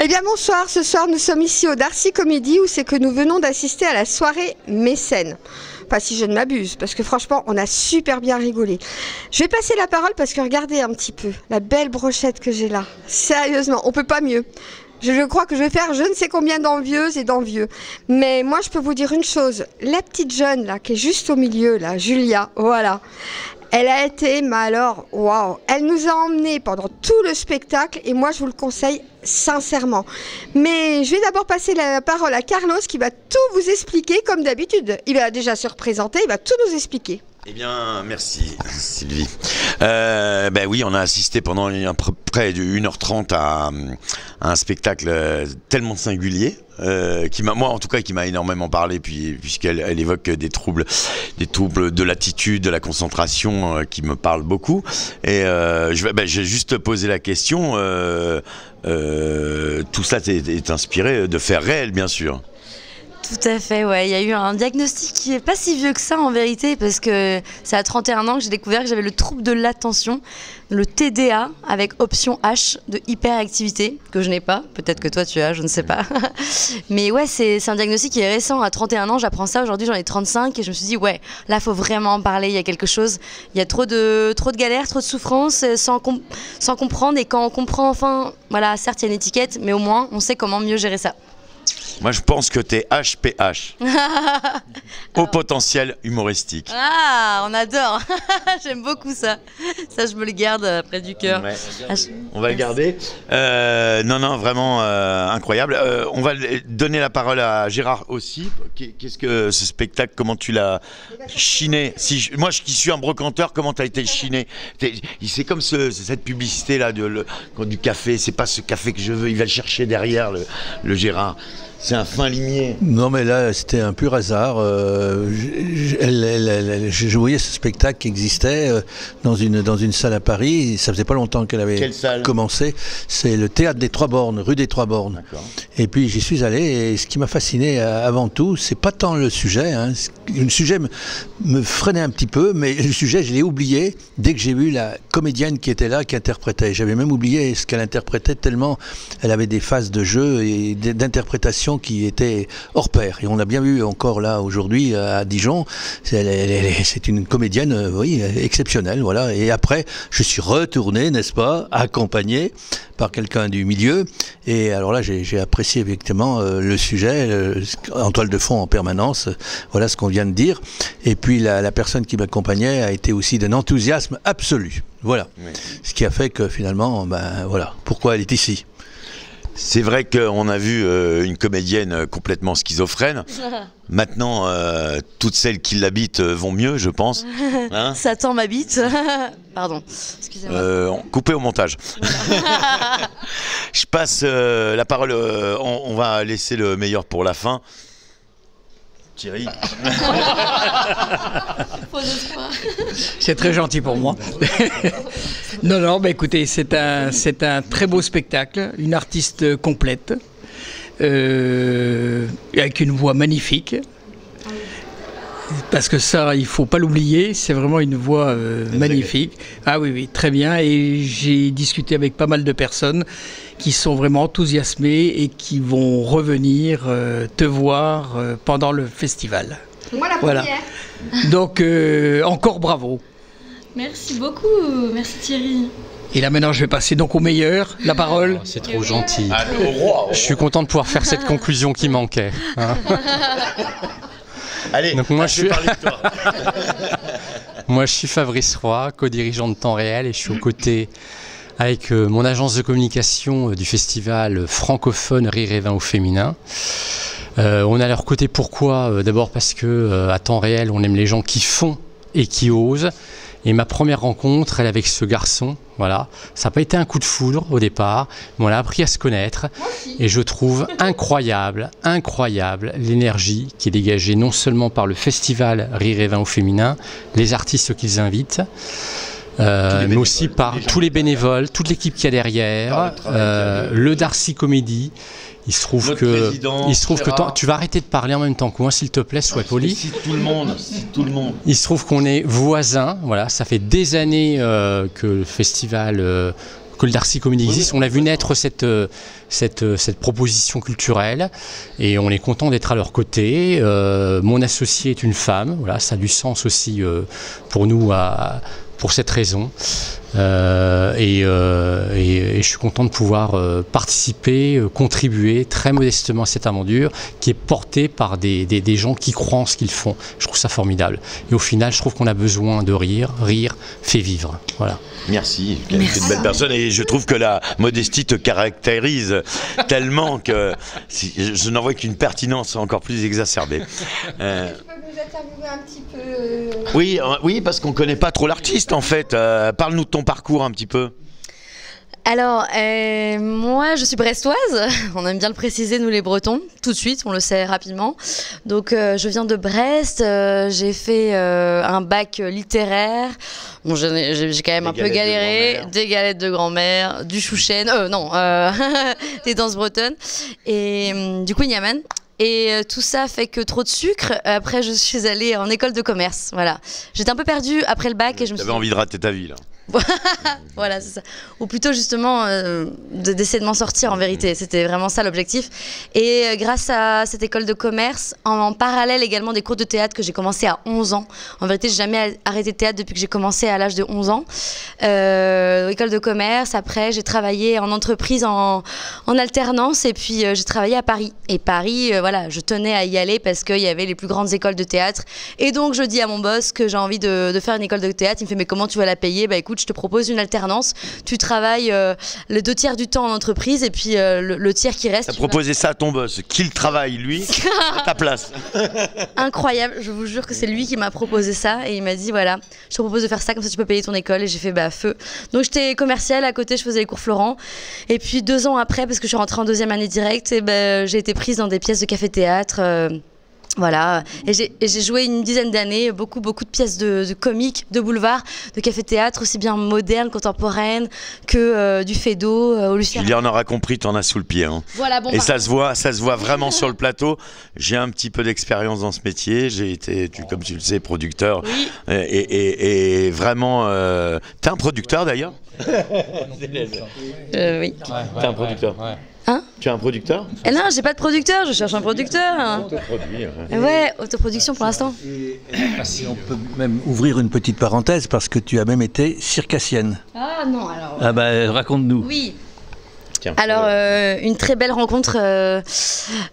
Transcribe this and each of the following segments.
Eh bien bonsoir, ce soir nous sommes ici au Darcy Comedy où c'est que nous venons d'assister à la soirée mécène. Enfin si je ne m'abuse, parce que franchement on a super bien rigolé. Je vais passer la parole parce que regardez un petit peu la belle brochette que j'ai là. Sérieusement, on peut pas mieux. Je crois que je vais faire je ne sais combien d'envieuses et d'envieux. Mais moi je peux vous dire une chose, la petite jeune là qui est juste au milieu là, Julia, voilà. Elle a été, mais alors, waouh, elle nous a emmenés pendant tout le spectacle et moi je vous le conseille sincèrement. Mais je vais d'abord passer la parole à Carlos qui va tout vous expliquer comme d'habitude. Il va déjà se représenter, il va tout nous expliquer. Eh bien, merci Sylvie. Ben oui, on a assisté pendant près de 1h30 à un spectacle tellement singulier, qui m'a, moi en tout cas, qui m'a énormément parlé, puisqu'elle évoque des troubles de l'attitude, de la concentration, qui me parlent beaucoup. Et j'ai juste posé la question. Tout ça est inspiré de faits réels, bien sûr. Tout à fait, ouais. Il y a eu un diagnostic qui n'est pas si vieux que ça en vérité, parce que c'est à 31 ans que j'ai découvert que j'avais le trouble de l'attention, le TDA, avec option H de hyperactivité, que je n'ai pas. Peut-être que toi tu as, je ne sais pas. Mais ouais, c'est un diagnostic qui est récent. À 31 ans, j'apprends ça. Aujourd'hui, j'en ai 35 et je me suis dit, ouais, là, il faut vraiment en parler. Il y a quelque chose. Il y a trop de galères, trop de souffrances sans comprendre. Et quand on comprend, enfin, voilà, certes, il y a une étiquette, mais au moins, on sait comment mieux gérer ça. Moi, je pense que t'es HPH. Au potentiel humoristique. Ah, on adore. J'aime beaucoup ça. Ça, je me le garde près du cœur. Ouais. On va le garder. Non, vraiment incroyable. On va donner la parole à Gérard aussi. Qu'est-ce que ce spectacle, comment tu l'as chiné? Moi, qui suis un brocanteur, comment tu as été chiné? C'est comme cette publicité-là du café. C'est pas ce café que je veux. Il va le chercher derrière, le Gérard. C'est un fin limier. Non, mais là, c'était un pur hasard. Je voyais ce spectacle qui existait dans une salle à Paris. Ça faisait pas longtemps qu'elle avait commencé. C'est le Théâtre des Trois Bornes, rue des Trois Bornes. Et puis j'y suis allé. Et ce qui m'a fasciné avant tout, c'est pas tant le sujet. Hein. Le sujet me freinait un petit peu, mais le sujet, je l'ai oublié dès que j'ai vu la comédienne qui était là, qui interprétait. J'avais même oublié ce qu'elle interprétait tellement elle avait des phases de jeu et d'interprétation qui était hors pair. Et on l'a bien vu encore là aujourd'hui à Dijon. C'est une comédienne, oui, exceptionnelle, voilà. Et après, je suis retourné, n'est-ce pas, accompagné par quelqu'un du milieu. Et alors là, j'ai apprécié effectivement le sujet, en toile de fond en permanence. Voilà ce qu'on vient de dire. Et puis la personne qui m'accompagnait a été aussi d'un enthousiasme absolu. Voilà. Oui. Ce qui a fait que finalement, ben voilà, pourquoi elle est ici. C'est vrai qu'on a vu une comédienne complètement schizophrène. Maintenant, toutes celles qui l'habitent vont mieux, je pense. Hein? Satan m'habite. Pardon, excusez-moi. Coupé au montage. Je passe la parole. On va laisser le meilleur pour la fin. Thierry. C'est très gentil pour moi. Non, bah écoutez, c'est un très beau spectacle, une artiste complète, avec une voix magnifique. Parce que ça, il ne faut pas l'oublier, c'est vraiment une voix magnifique. Ah oui, très bien. Et j'ai discuté avec pas mal de personnes qui sont vraiment enthousiasmées et qui vont revenir te voir pendant le festival. Moi la voilà. Première. Donc, encore bravo. Merci beaucoup, merci Thierry. Et là maintenant je vais passer donc au meilleur, la parole. Oh, c'est trop gentil. Je suis content de pouvoir faire cette conclusion qui manquait. Hein. Allez, donc moi, je suis Fabrice Roy, co-dirigeant de Temps Réel, et je suis aux côtés avec mon agence de communication du festival francophone Rire et Vin au féminin. On est à leur côté pourquoi? D'abord parce que à Temps Réel, on aime les gens qui font et qui osent. Et ma première rencontre, elle avec ce garçon, voilà, ça n'a pas été un coup de foudre au départ, mais on a appris à se connaître. Et je trouve incroyable l'énergie qui est dégagée non seulement par le festival Rire et Vin au féminin, les artistes qu'ils invitent, mais aussi par tous les bénévoles, toute l'équipe qu'il y a derrière, le Darcy Comedy. Il se trouve que tu vas arrêter de parler en même temps que moi, s'il te plaît, sois poli. C'est tout le monde. Il se trouve qu'on est voisins. Voilà, ça fait des années que le festival que le Darcy Comédie existe. On a vu naître cette proposition culturelle et on est content d'être à leur côté. Mon associé est une femme, voilà, ça a du sens aussi pour nous pour cette raison. Et je suis content de pouvoir participer, contribuer très modestement à cette aventure qui est portée par des gens qui croient en ce qu'ils font. Je trouve ça formidable. Et au final, je trouve qu'on a besoin de rire. Rire fait vivre. Voilà. Merci. Tu es une belle personne et je trouve que la modestie te caractérise tellement que je n'en vois qu'une pertinence encore plus exacerbée. Tu peux nous interviewer un petit peu Oui, parce qu'on ne connaît pas trop l'artiste en fait. Parle-nous de ton parcours un petit peu. Alors, moi, je suis brestoise. On aime bien le préciser, nous les Bretons, tout de suite, on le sait rapidement. Donc, je viens de Brest. J'ai fait un bac littéraire. Bon, j'ai quand même un peu galéré. Des galettes de grand-mère, du chouchen, des danses bretonnes. Et du coup, Niaman. Et tout ça fait que trop de sucre. Après, je suis allée en école de commerce. Voilà. J'étais un peu perdue après le bac. J'avais envie de rater ta vie, là. Voilà, c'est ça. Ou plutôt justement d'essayer de m'en sortir en vérité. C'était vraiment ça l'objectif. Et grâce à cette école de commerce, en parallèle également des cours de théâtre que j'ai commencé à 11 ans. En vérité, j'ai jamais arrêté de théâtre depuis que j'ai commencé à l'âge de 11 ans. École de commerce, après j'ai travaillé en entreprise en alternance et puis j'ai travaillé à Paris. Et Paris, voilà, je tenais à y aller parce qu'il y avait les plus grandes écoles de théâtre. Et donc je dis à mon boss que j'ai envie de faire une école de théâtre. Il me fait mais comment tu vas la payer? Bah écoute, je te propose une alternance. Tu travailles les 2 tiers du temps en entreprise et puis le tiers qui reste. T'as proposé ça à ton boss, qu'il travaille lui à ta place. Incroyable, je vous jure que c'est lui qui m'a proposé ça et il m'a dit voilà, je te propose de faire ça comme ça tu peux payer ton école et j'ai fait bah feu. Donc j'étais commerciale à côté, je faisais les cours Florent et puis 2 ans après parce que je suis rentrée en 2e année directe et ben j'ai été prise dans des pièces de café-théâtre. Voilà, et j'ai joué une dizaine d'années, beaucoup de pièces de comiques, de boulevard, de café-théâtre, aussi bien moderne, contemporaine, que du Feydeau, au Lucien. Julia, on aura compris, t'en as sous le pied. Hein. Voilà, bon, et ça se voit vraiment sur le plateau. J'ai un petit peu d'expérience dans ce métier, j'ai été, comme tu le sais, producteur. Oui. Et vraiment, t'es un producteur d'ailleurs? Oui. T'es un producteur? Hein? Tu es un producteur? Non, j'ai pas de producteur, je cherche un producteur. Hein. Ouais, autoproduction pour l'instant. Si on peut même ouvrir une petite parenthèse parce que tu as même été circassienne. Ah non, alors. Ah bah raconte-nous. Oui. Alors, une très belle rencontre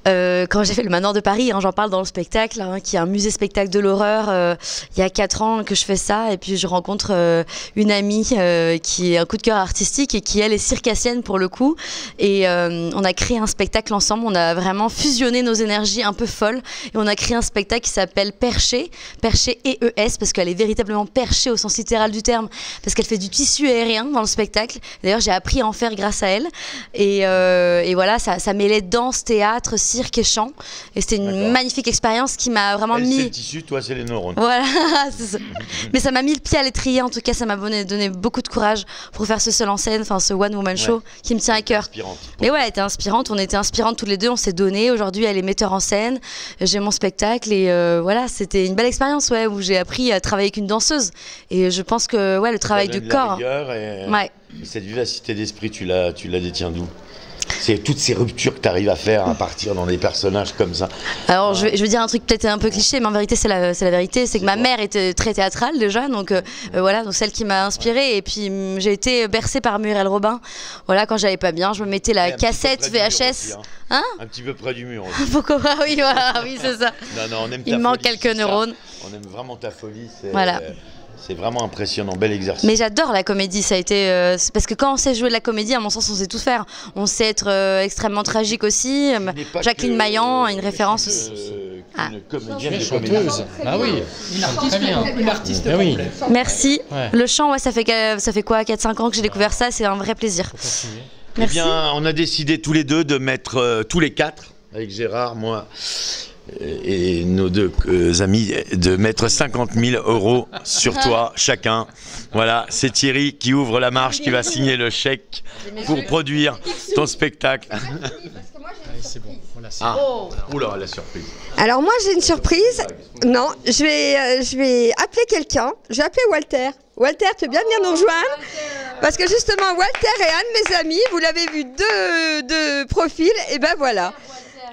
quand j'ai fait le Manoir de Paris, hein, j'en parle dans le spectacle, hein, qui est un musée spectacle de l'horreur. Il y a 4 ans que je fais ça, et puis je rencontre une amie qui est un coup de cœur artistique et qui, elle, est circassienne pour le coup. Et on a créé un spectacle ensemble, on a vraiment fusionné nos énergies un peu folles, et on a créé un spectacle qui s'appelle Perché, Perché EES, parce qu'elle est véritablement perchée au sens littéral du terme, parce qu'elle fait du tissu aérien dans le spectacle. D'ailleurs, j'ai appris à en faire grâce à elle. Et voilà, ça mêlait danse, théâtre, cirque et chant. Et c'était une magnifique expérience qui m'a vraiment mis... c'est le tissu, toi c'est les neurones. Voilà, c'est ça. Mais ça m'a mis le pied à l'étrier, en tout cas ça m'a donné beaucoup de courage pour faire ce seul en scène, enfin ce One Woman Show qui me tient à cœur. Mais ouais, elle était inspirante, on était inspirantes toutes les deux, on s'est donné. Aujourd'hui elle est metteur en scène, j'ai mon spectacle et voilà, c'était une belle expérience où j'ai appris à travailler avec une danseuse. Et je pense que le travail du corps... Et cette vivacité d'esprit, tu la détiens d'où? C'est toutes ces ruptures que tu arrives à faire à partir dans des personnages comme ça. Alors je vais dire un truc peut-être un peu cliché, mais en vérité c'est la vérité, c'est que ma mère était très théâtrale déjà, donc voilà, donc celle qui m'a inspirée. Et puis j'ai été bercée par Muriel Robin. Voilà, quand j'allais pas bien, je me mettais la cassette VHS. Aussi, hein. Un petit peu près du mur aussi. Pourquoi? Oui, voilà, oui c'est ça. Non, on aime Il me manque quelques neurones. On aime vraiment ta folie. Voilà. C'est vraiment impressionnant, bel exercice. Mais j'adore la comédie, ça a été... parce que quand on sait jouer de la comédie, à mon sens, on sait tout faire. On sait être extrêmement tragique aussi. Jacqueline Maillan, une référence aussi. Une comédienne de comédie. Ah oui, Une artiste complète. Merci. Ouais. Le chant, ça fait quoi, 4-5 ans que j'ai découvert ça, c'est un vrai plaisir. Eh bien, on a décidé tous les deux de mettre, tous les 4, avec Gérard, moi... et nos 2 amis, de mettre 50 000 € sur toi chacun. Voilà, c'est Thierry qui ouvre la marche, qui va signer le chèque pour produire ton spectacle. C'est bon. Voilà, Oula, la surprise. Alors moi j'ai une surprise. Non, je vais appeler quelqu'un. Je vais appeler Walter. Walter, tu veux bien venir nous rejoindre? Parce que justement, Walter est un de mes amis, vous l'avez vu de profil, et ben voilà.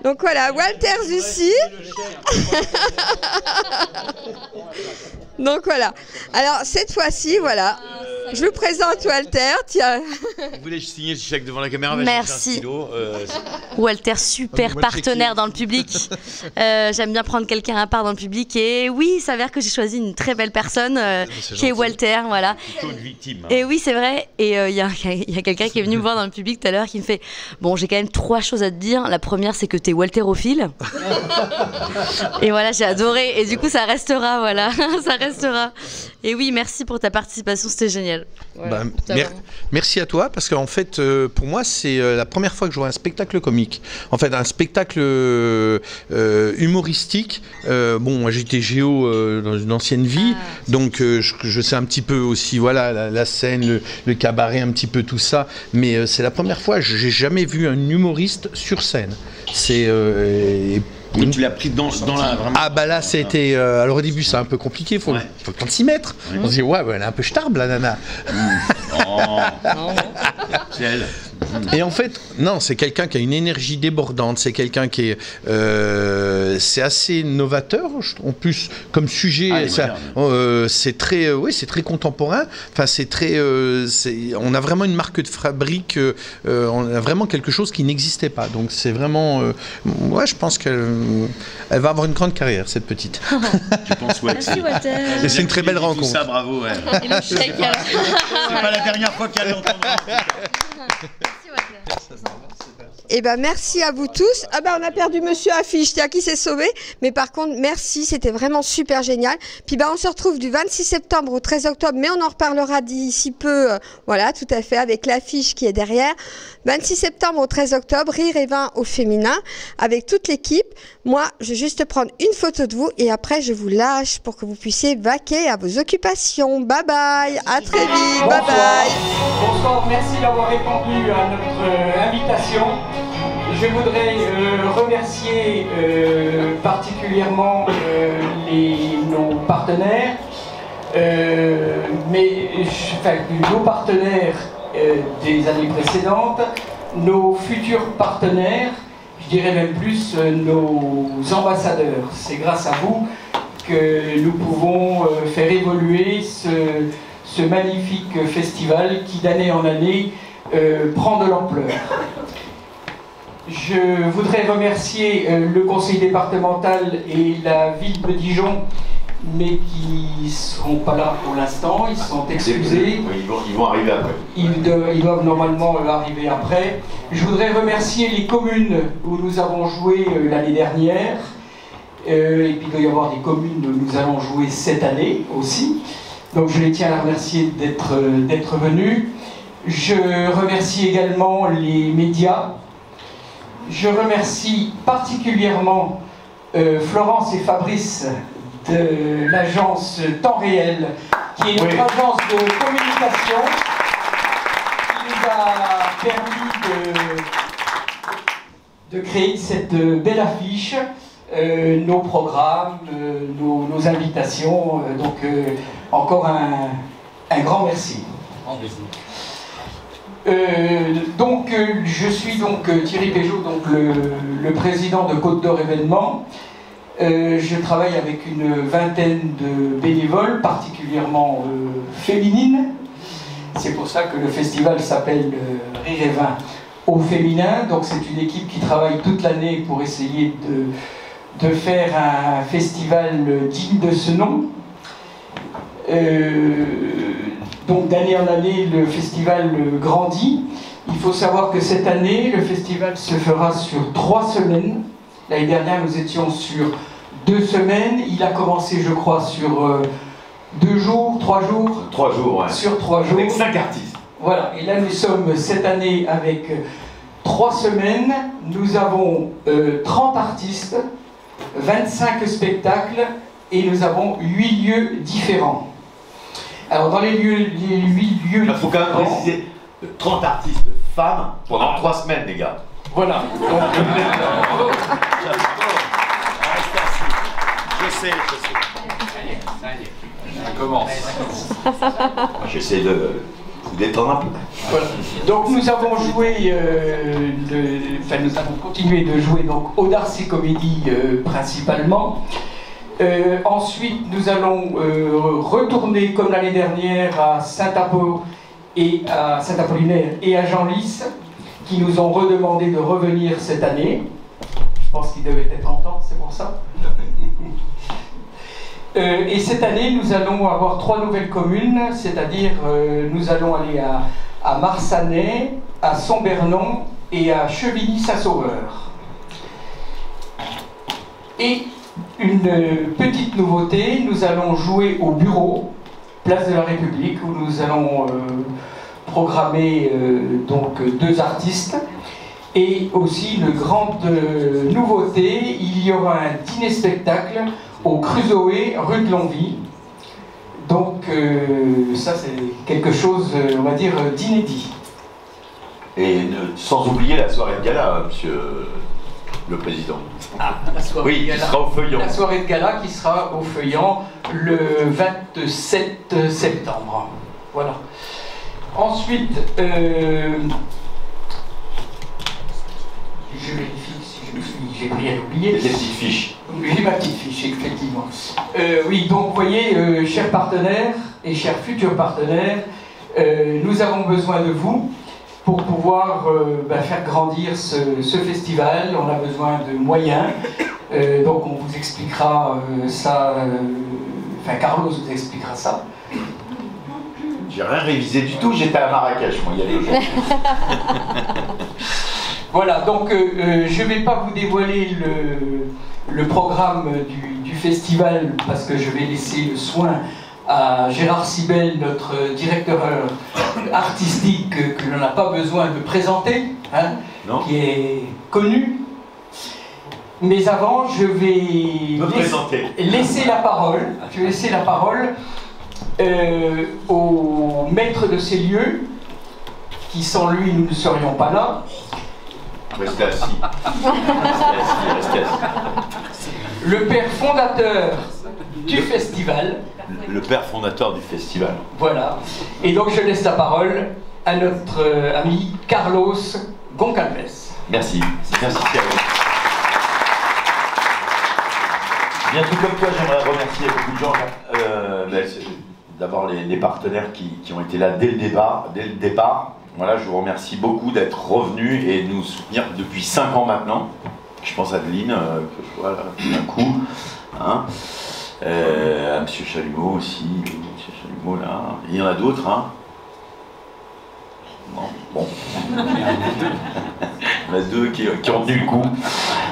Donc voilà, Walter Zussi. Donc voilà. Alors cette fois-ci, voilà. Je vous présente Walter, tiens. Vous voulez signer le chèque devant la caméra? Merci. Walter, super partenaire dans le public. J'aime bien prendre quelqu'un à part dans le public. Et oui, il s'avère que j'ai choisi une très belle personne qui est Walter. Voilà. Plutôt une victime. Et oui, c'est vrai. Et il y a quelqu'un qui est venu me voir dans le public tout à l'heure qui me fait bon, j'ai quand même 3 choses à te dire. La première, c'est que t'es waltérophile. Et voilà, j'ai adoré. Et du coup, ça restera. Voilà, ça restera. Et oui, merci pour ta participation. C'était génial. Voilà, merci à toi, parce qu'en fait, pour moi, c'est la première fois que je vois un spectacle comique. En fait, un spectacle humoristique. Bon, moi, j'étais géo dans une ancienne vie, donc je sais un petit peu aussi, voilà, la scène, le cabaret, un petit peu tout ça. Mais c'est la première fois, j'ai jamais vu un humoriste sur scène. C'est et tu l'as pris dans la... Vraiment. Ah bah là c'était... alors au début c'est un peu compliqué, il faut le temps de s'y mettre. On se dit ouais, elle est un peu starbe la nana. C'est elle. Et en fait, non, c'est quelqu'un qui a une énergie débordante, c'est quelqu'un qui est... c'est assez novateur, en plus, comme sujet, c'est très, c'est très contemporain, enfin c'est très... on a vraiment une marque de fabrique, on a vraiment quelque chose qui n'existait pas, donc c'est vraiment... ouais, je pense qu'elle va avoir une grande carrière, cette petite. Je pense, ouais. Merci, Walter. Et c'est une très belle rencontre. Tout ça, bravo, ouais. Et le chèque, c'est pas la dernière fois qu'elle l'entendra. Eh ben merci à vous tous. Ah ben on a perdu Monsieur Affiche, tiens, qui s'est sauvé. Mais par contre, merci, c'était vraiment super génial. Puis ben on se retrouve du 26 septembre au 13 octobre, mais on en reparlera d'ici peu. Voilà, tout à fait, avec l'affiche qui est derrière. 26 septembre au 13 octobre, Rire et Vin au féminin, avec toute l'équipe. Moi, je vais juste prendre une photo de vous et après je vous lâche pour que vous puissiez vaquer à vos occupations. Bye bye, à très vite, bye bye. Bonsoir, merci d'avoir répondu à notre invitation. Je voudrais remercier particulièrement nos partenaires, nos partenaires des années précédentes, nos futurs partenaires, je dirais même plus nos ambassadeurs. C'est grâce à vous que nous pouvons faire évoluer ce magnifique festival qui d'année en année prend de l'ampleur. Je voudrais remercier le conseil départemental et la ville de Dijon, mais qui ne seront pas là pour l'instant, ils sont excusés. Ils vont arriver après. Ils doivent normalement arriver après. Je voudrais remercier les communes où nous avons joué l'année dernière, et puis il doit y avoir des communes où nous allons jouer cette année aussi. Donc je les tiens à remercier d'être venus. Je remercie également les médias. Je remercie particulièrement Florence et Fabrice de l'agence Temps Réel, qui est notre agence de communication, qui nous a permis de créer cette belle affiche, nos programmes, nos invitations. Donc encore un grand merci. Je suis Thierry Péjot, le président de Côte d'Or Événements. Je travaille avec une vingtaine de bénévoles, particulièrement féminines. C'est pour ça que le festival s'appelle Rire et Vin au féminin. Donc c'est une équipe qui travaille toute l'année pour essayer de faire un festival digne de ce nom. Donc d'année en année, le festival grandit. Il faut savoir que cette année, le festival se fera sur 3 semaines. L'année dernière, nous étions sur 2 semaines. Il a commencé, je crois, sur 2 jours, 3 jours. 3 jours, ouais. Sur 3 jours. Avec 5 artistes. Voilà. Et là, nous sommes cette année avec 3 semaines. Nous avons 30 artistes, 25 spectacles et nous avons 8 lieux différents. Alors dans les 8 lieux... Il faut quand même préciser 30 artistes femmes pendant 3 semaines, les gars. Voilà. Je sais. Ça commence. J'essaie de Vous détendre un peu. Voilà. Donc nous avons joué, nous avons continué de jouer donc au Darcy Comedy principalement. Ensuite, nous allons retourner comme l'année dernière à Saint-Apollinaire et à Genlis, qui nous ont redemandé de revenir cette année. Je pense qu'ils devaient être contents, c'est pour ça. Et cette année, nous allons avoir 3 nouvelles communes, c'est-à-dire nous allons aller à Marsanais, à Sombernon et à Chevigny-Saint-Sauveur. Et une petite nouveauté, nous allons jouer au bureau, place de la République, où nous allons programmer donc 2 artistes. Et aussi, une grande nouveauté, il y aura un dîner-spectacle au Crusoé, rue de Longwy. Donc ça c'est quelque chose, on va dire, d'inédit. Et sans oublier la soirée de gala, monsieur le président. Ah, la soirée oui, de gala, qui sera au Feuillant. La soirée de gala qui sera au Feuillant le 27 septembre. Voilà. Ensuite, je vérifie si j'ai rien oublié. Des petites fiches. J'ai ma petite fiche, effectivement. Oui, donc vous voyez, chers partenaires et chers futurs partenaires, nous avons besoin de vous pour pouvoir faire grandir ce festival. On a besoin de moyens. Donc on vous expliquera ça, Carlos vous expliquera ça. J'ai rien révisé du tout, j'étais à Marrakech, moi, il y a 2 jours. Voilà, donc je ne vais pas vous dévoiler le programme du festival parce que je vais laisser le soin à Gérard Sibel, notre directeur artistique, que l'on n'a pas besoin de présenter, hein, qui est connu. Mais avant, je vais laisser la parole. Je vais laisser la parole au maître de ces lieux, qui sans lui, nous ne serions pas là. Restez assis. Restez assis. Le père fondateur du festival. Le père fondateur du festival. Voilà. Et donc je laisse la parole à notre ami Carlos Goncalves. Merci. Merci Thierry. Bien tout comme toi, j'aimerais remercier beaucoup de gens. D'abord les partenaires qui ont été là dès le départ. Voilà, je vous remercie beaucoup d'être revenus et de nous soutenir depuis 5 ans maintenant. Je pense à Adeline, que je vois là, d'un coup. Hein. À M. Chalumeau aussi. M. Chalumeau là. Il y en a d'autres. Hein. Bon. Il y en a 2 qui ont tenu le coup.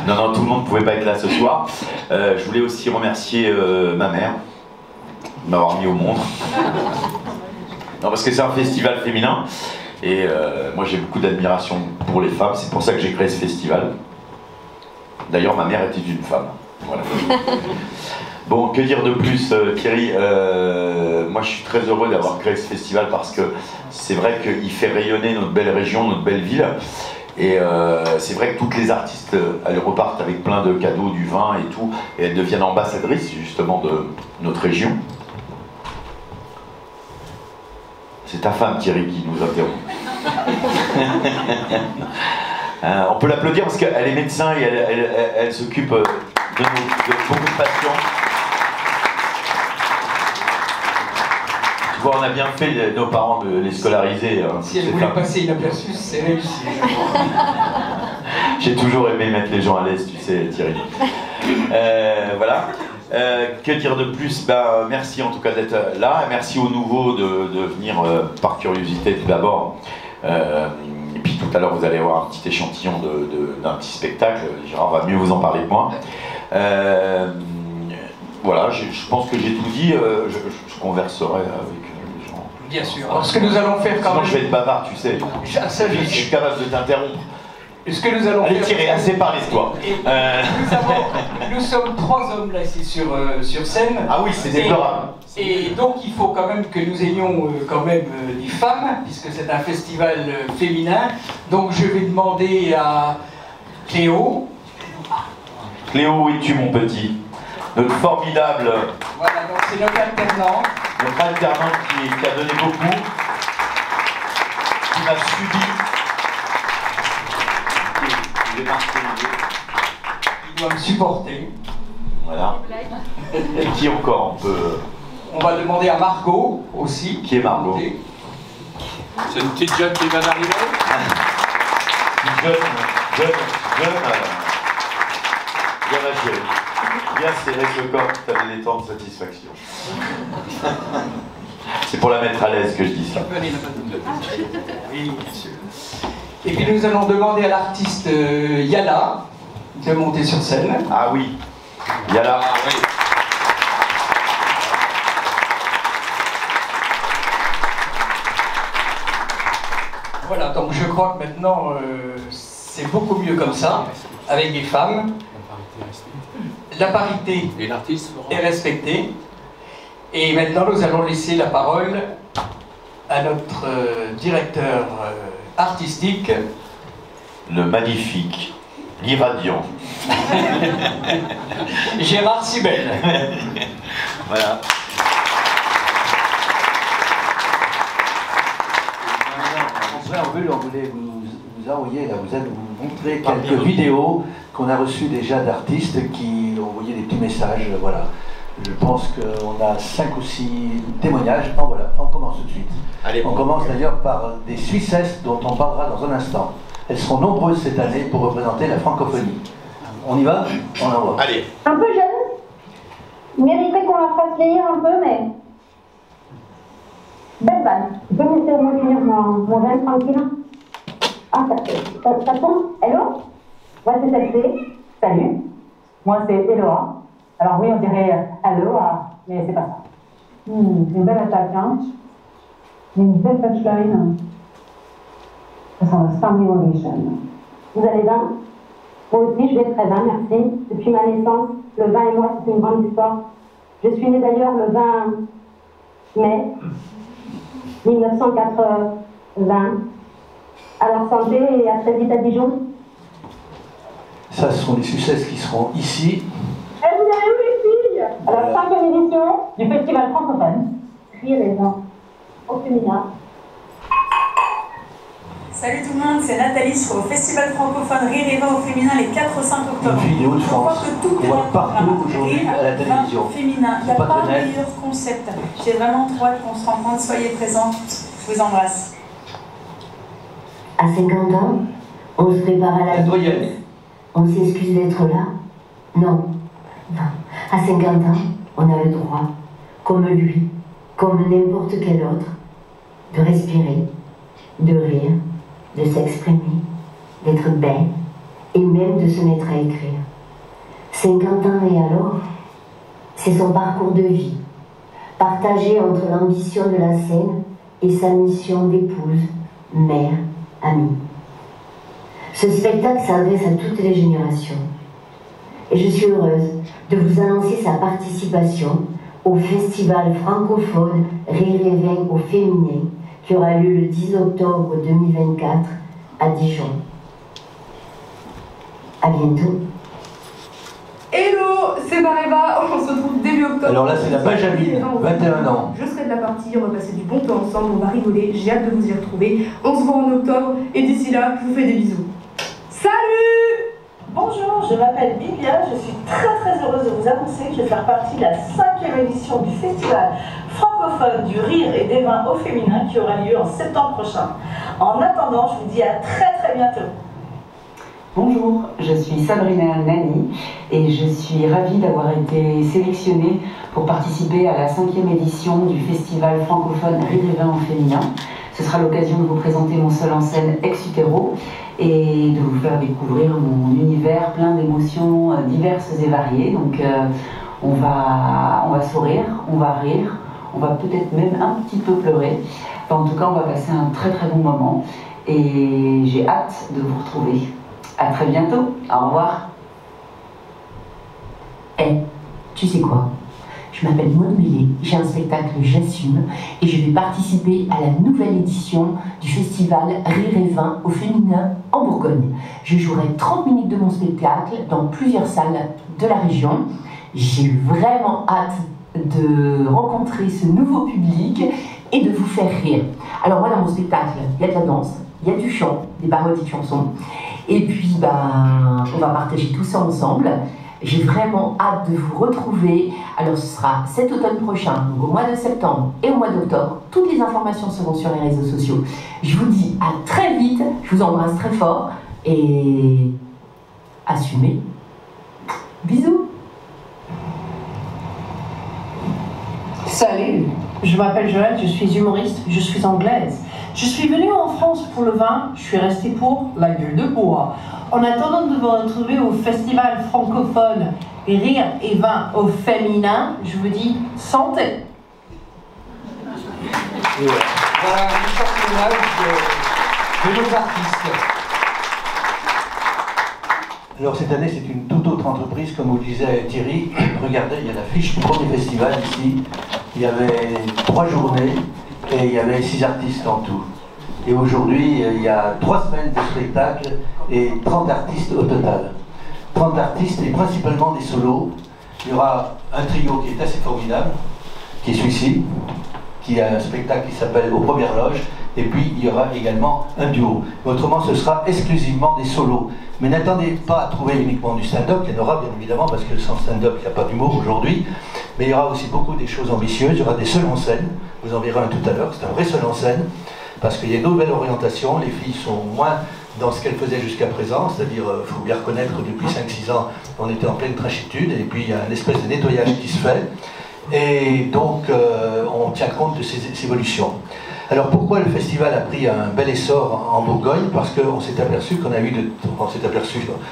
Non, tout le monde ne pouvait pas être là ce soir. Je voulais aussi remercier ma mère de m'avoir mis au monde. Non, parce que c'est un festival féminin. Et moi j'ai beaucoup d'admiration pour les femmes, c'est pour ça que j'ai créé ce festival. D'ailleurs ma mère était une femme. Voilà. Bon, que dire de plus Thierry, moi je suis très heureux d'avoir créé ce festival parce que c'est vrai qu'il fait rayonner notre belle région, notre belle ville. Et c'est vrai que toutes les artistes, elles repartent avec plein de cadeaux, du vin et tout, et elles deviennent ambassadrices justement de notre région. C'est ta femme, Thierry, qui nous interrompt. On peut l'applaudir parce qu'elle est médecin et elle s'occupe de beaucoup de patients. Tu vois, on a bien fait, nos parents, de les scolariser. Hein, si elle voulait passer inaperçue, c'est réussi. J'ai toujours aimé mettre les gens à l'aise, tu sais, Thierry. Voilà. Que dire de plus? Merci en tout cas d'être là, merci aux nouveaux de venir par curiosité tout d'abord. Et puis tout à l'heure vous allez avoir un petit échantillon d'un petit spectacle, Gérard va mieux vous en parler que moi. Voilà, je pense que j'ai tout dit, je converserai avec les gens. Bien sûr. Alors, ce que nous allons faire quand Sinon même... je vais être bavard, tu sais. Je suis capable de t'interrompre. Ce que nous allons Allez, faire... Thierry, assez parlé de toi. Nous sommes 3 hommes là ici sur scène. Ah oui, c'est déplorable. Et donc il faut quand même que nous ayons quand même des femmes, puisque c'est un festival féminin. Donc je vais demander à Cléo. Cléo, où es-tu mon petit? Notre formidable... Voilà, donc c'est notre alternante. Notre alternante qui a donné beaucoup. m'a subi. Il est martyrisé. Il doit me supporter. Voilà. Et qui encore on peut... On va demander à Margot aussi. Qui est Margot? C'est une petite jeune qui vient d'arriver. Jeune, bien âgée, bien serré ce corps, tu as des temps de satisfaction. C'est pour la mettre à l'aise que je dis ça. Oui, bien sûr. Et puis nous allons demander à l'artiste Yala de monter sur scène. Ah oui, Yala. Ah, oui. Voilà, donc je crois que maintenant c'est beaucoup mieux comme ça, avec des femmes. La parité est respectée. Et maintenant nous allons laisser la parole à notre directeur artistique. Le magnifique, l'irradiant. Gérard Sibel. Voilà. On voulait vous envoyer, vous montrer quelques vidéos qu'on a reçues déjà d'artistes qui ont envoyé des petits messages. Voilà. Je pense qu'on a 5 ou 6 témoignages. Oh, voilà, on commence tout de suite. Allez, on commence d'ailleurs par des Suissesses dont on parlera dans un instant. Elles seront nombreuses cette année pour représenter la francophonie. On y va? On envoie. Allez. Un peu jeune. Mériterait qu'on leur fasse vieillir un peu, mais... Belle vanne. Tu peux me laisser moi finir mon jeune tranquille? Ah, ça tombe. Hello? Moi, c'est Celle-C. Salut. Moi, c'est Eloa. Alors oui, on dirait Aloha, mais c'est pas ça. C'est une belle attaque, hein? Une belle touchline. Ça sent la standing ovation. Vous allez bien? Moi aussi, je vais très bien, merci. Depuis ma naissance, le vin et moi, c'est une grande histoire. Je suis née d'ailleurs le 20 mai 1980. À leur santé et à très vite à Dijon. Ça, ce sont les Successes qui seront ici. Et vous avez où les filles? À la 5e édition du Festival francophone. Rire et vin au féminin. Salut tout le monde, c'est Nathalie, je serai au Festival francophone Rire et Vin au féminin les 4 et 5 octobre. Une vidéo de France qu'on voit partout aujourd'hui à la télévision. Féminin, il n'y a pas de meilleur concept. J'ai vraiment trop hâte qu'on se rencontre, soyez présents, je vous embrasse. À 50 ans, on se prépare à la vie. On s'excuse d'être là? Non. Enfin, à 50 ans, on a le droit, comme lui, comme n'importe quel autre, de respirer, de rire, de s'exprimer, d'être belle et même de se mettre à écrire. 50 ans et alors, c'est son parcours de vie, partagé entre l'ambition de la scène et sa mission d'épouse, mère, amie. Ce spectacle s'adresse à toutes les générations. Et je suis heureuse de vous annoncer sa participation au Festival francophone Rire et Vin au féminin qui aura lieu le 10 octobre 2024 à Dijon. À bientôt. Hello, c'est Bareva, on se retrouve début octobre. Alors là, c'est la Benjamin, 21 ans. Je serai de la partie, on va passer du bon temps ensemble, on va rigoler, j'ai hâte de vous y retrouver. On se voit en octobre et d'ici là, je vous fais des bisous. Salut! Bonjour, je m'appelle Bibia, je suis très heureuse de vous annoncer que je vais faire partie de la 5e édition du Festival francophone du Rire et des Vins au féminin qui aura lieu en septembre prochain. En attendant, je vous dis à très bientôt. Bonjour, je suis Sabrina Nani et je suis ravie d'avoir été sélectionnée pour participer à la 5e édition du Festival francophone Rire et Vin au féminin. Ce sera l'occasion de vous présenter mon seul en scène Ex Utero et de vous faire découvrir mon univers plein d'émotions diverses et variées. Donc on va sourire, on va rire, on va peut-être même un petit peu pleurer. Enfin, en tout cas, on va passer un très bon moment et j'ai hâte de vous retrouver. À très bientôt, au revoir. Tu sais quoi? Je m'appelle Maud Millet, j'ai un spectacle J'assume et je vais participer à la nouvelle édition du festival Rire et Vin au féminin en Bourgogne. Je jouerai 30 minutes de mon spectacle dans plusieurs salles de la région. J'ai vraiment hâte de rencontrer ce nouveau public et de vous faire rire. Alors moi dans mon spectacle, il y a de la danse, il y a du chant, des parodies de chansons, et puis on va partager tout ça ensemble. J'ai vraiment hâte de vous retrouver. Alors ce sera cet automne prochain, donc au mois de septembre et au mois d'octobre. Toutes les informations seront sur les réseaux sociaux. Je vous dis à très vite, je vous embrasse très fort et assumez. Bisous. Salut, je m'appelle Joëlle, je suis humoriste, je suis anglaise. Je suis venue en France pour le vin, je suis restée pour la gueule de bois. En attendant de vous retrouver au festival francophone Rire et Vin au féminin, je vous dis santé. Voilà un championnage de nos artistes. Alors cette année, c'est une toute autre entreprise, comme vous le disait Thierry. Regardez, il y a l'affiche du premier festival ici. Il y avait 3 journées et il y avait 6 artistes en tout. Et aujourd'hui, il y a 3 semaines de spectacle et 30 artistes au total. 30 artistes et principalement des solos. Il y aura un trio qui est assez formidable, qui est celui-ci, qui a un spectacle qui s'appelle Aux Premières Loges. Et puis il y aura également un duo. Autrement, ce sera exclusivement des solos. Mais n'attendez pas à trouver uniquement du stand-up, il y en aura bien évidemment, parce que sans stand-up, il n'y a pas d'humour aujourd'hui. Mais il y aura aussi beaucoup des choses ambitieuses, il y aura des seuls en scène, vous en verrez un tout à l'heure, c'est un vrai seul en scène, parce qu'il y a une nouvelle orientation, les filles sont moins dans ce qu'elles faisaient jusqu'à présent, c'est-à-dire, il faut bien reconnaître que depuis 5-6 ans, on était en pleine trachitude, et puis il y a une espèce de nettoyage qui se fait, et donc on tient compte de ces évolutions. Alors pourquoi le festival a pris un bel essor en Bourgogne? Parce qu'on s'est aperçu qu'on a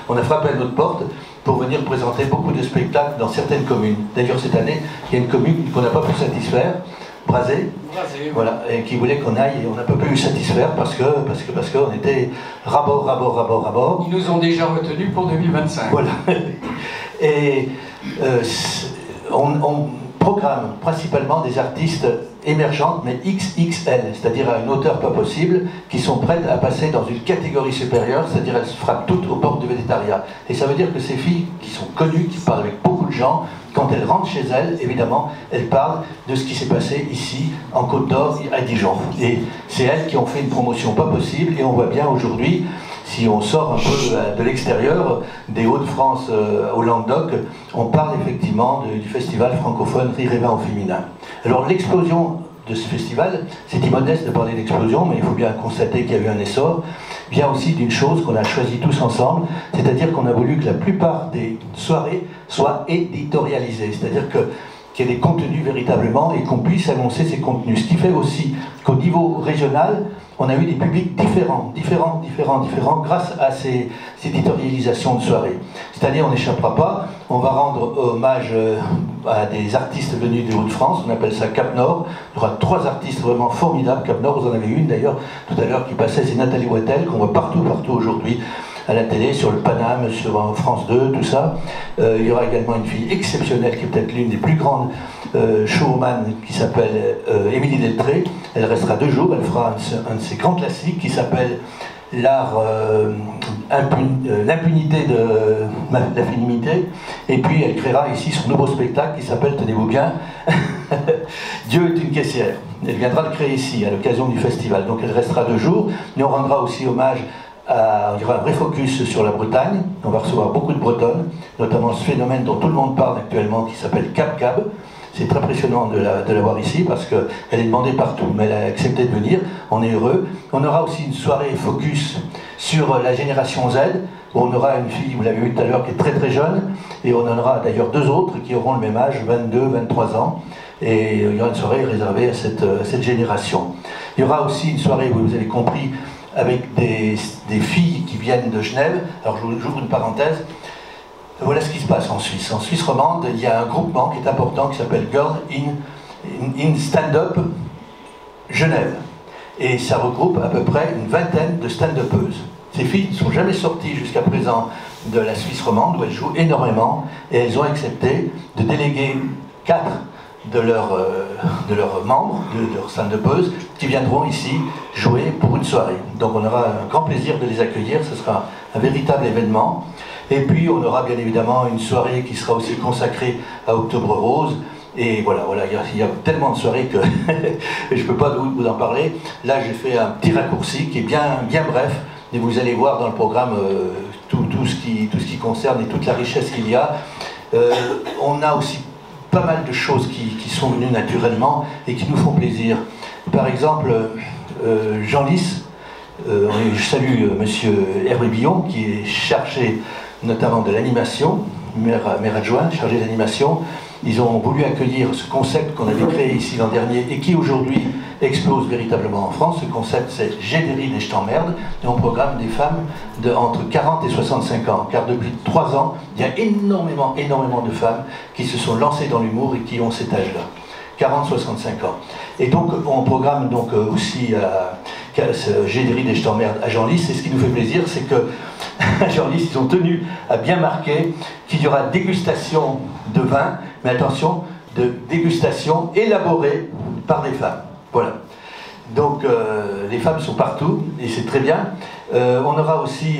on a frappé à notre porte pour venir présenter beaucoup de spectacles dans certaines communes. D'ailleurs cette année, il y a une commune qu'on n'a pas pu satisfaire, Brazé, voilà, et qui voulait qu'on aille et on n'a pas pu satisfaire parce qu'on était rabord. Ils nous ont déjà retenus pour 2025. Voilà. Et on programme principalement des artistes émergentes mais XXL, c'est-à-dire à une hauteur pas possible, qui sont prêtes à passer dans une catégorie supérieure, c'est-à-dire elles se frappent toutes aux portes du végétariat. Et ça veut dire que ces filles qui sont connues, qui parlent avec beaucoup de gens, quand elles rentrent chez elles, évidemment, elles parlent de ce qui s'est passé ici, en Côte d'Or, à Dijon. Et c'est elles qui ont fait une promotion pas possible, et on voit bien aujourd'hui, si on sort un peu de l'extérieur, des Hauts-de-France au Languedoc, on parle effectivement du festival francophone Rire et Vin au féminin. Alors l'explosion de ce festival, c'est immodeste de parler d'explosion, mais il faut bien constater qu'il y a eu un essor, vient aussi d'une chose qu'on a choisi tous ensemble, c'est-à-dire qu'on a voulu que la plupart des soirées soient éditorialisées, c'est-à-dire qu'il y ait des contenus véritablement et qu'on puisse annoncer ces contenus. Ce qui fait aussi qu'au niveau régional, on a eu des publics différents, grâce à ces éditorialisations de soirées. Cette année, on n'échappera pas, on va rendre hommage à des artistes venus des Hauts-de-France, on appelle ça Cap Nord. Il y aura 3 artistes vraiment formidables, Cap Nord, vous en avez une d'ailleurs tout à l'heure qui passait, c'est Nathalie Wattel, qu'on voit partout aujourd'hui, à la télé, sur le Paname, sur France 2, tout ça. Il y aura également une fille exceptionnelle qui est peut-être l'une des plus grandes showman qui s'appelle Émilie Deltré. Elle restera 2 jours, elle fera un de ses grands classiques qui s'appelle l'impunité de la féminité. Et puis elle créera ici son nouveau spectacle qui s'appelle, tenez-vous bien, Dieu est une caissière. Elle viendra le créer ici à l'occasion du festival. Donc elle restera 2 jours, mais on rendra aussi hommage il y aura un vrai focus sur la Bretagne, on va recevoir beaucoup de Bretonnes, notamment ce phénomène dont tout le monde parle actuellement qui s'appelle Cap Cab. C'est très impressionnant de la voir ici parce qu'elle est demandée partout, mais elle a accepté de venir, on est heureux. On aura aussi une soirée focus sur la génération Z, où on aura une fille, vous l'avez vu tout à l'heure, qui est très très jeune, et on en aura d'ailleurs 2 autres qui auront le même âge, 22, 23 ans, et il y aura une soirée réservée à cette génération. Il y aura aussi une soirée, vous avez compris, avec des filles qui viennent de Genève. Alors j'ouvre une parenthèse. Voilà ce qui se passe en Suisse. En Suisse romande, il y a un groupement qui est important qui s'appelle Girl in Stand-Up Genève. Et ça regroupe à peu près une vingtaine de stand-uppeuses. Ces filles ne sont jamais sorties jusqu'à présent de la Suisse romande où elles jouent énormément et elles ont accepté de déléguer 4 de leurs membres, de leurs stand-uppeuses, qui viendront ici jouer pour une soirée. Donc on aura un grand plaisir de les accueillir, ce sera un véritable événement. Et puis on aura bien évidemment une soirée qui sera aussi consacrée à Octobre Rose, Et voilà, il y a tellement de soirées que je ne peux pas vous en parler. Là, j'ai fait un petit raccourci qui est bien bref, et vous allez voir dans le programme tout ce qui concerne et toute la richesse qu'il y a. On a aussi pas mal de choses qui sont venues naturellement et qui nous font plaisir. Par exemple, Jean Lys, je salue monsieur Hervé Billon, qui est chargé notamment de l'animation, maire adjoint, chargé de l'animation. Ils ont voulu accueillir ce concept qu'on avait créé ici l'an dernier et qui aujourd'hui explose véritablement en France. Ce concept, c'est « J'ai des rides et je t'emmerde » et on programme des femmes entre 40 et 65 ans. Car depuis 3 ans, il y a énormément de femmes qui se sont lancées dans l'humour et qui ont cet âge-là. 40-65 ans. Et donc, on programme donc aussi J'ai des rides et je t'emmerde à Jean Lys. Et ce qui nous fait plaisir, c'est que Jean Lys, ils ont tenu à bien marquer qu'il y aura dégustation de vin, mais attention, de dégustation élaborée par des femmes. Voilà. Donc, les femmes sont partout, et c'est très bien. On aura aussi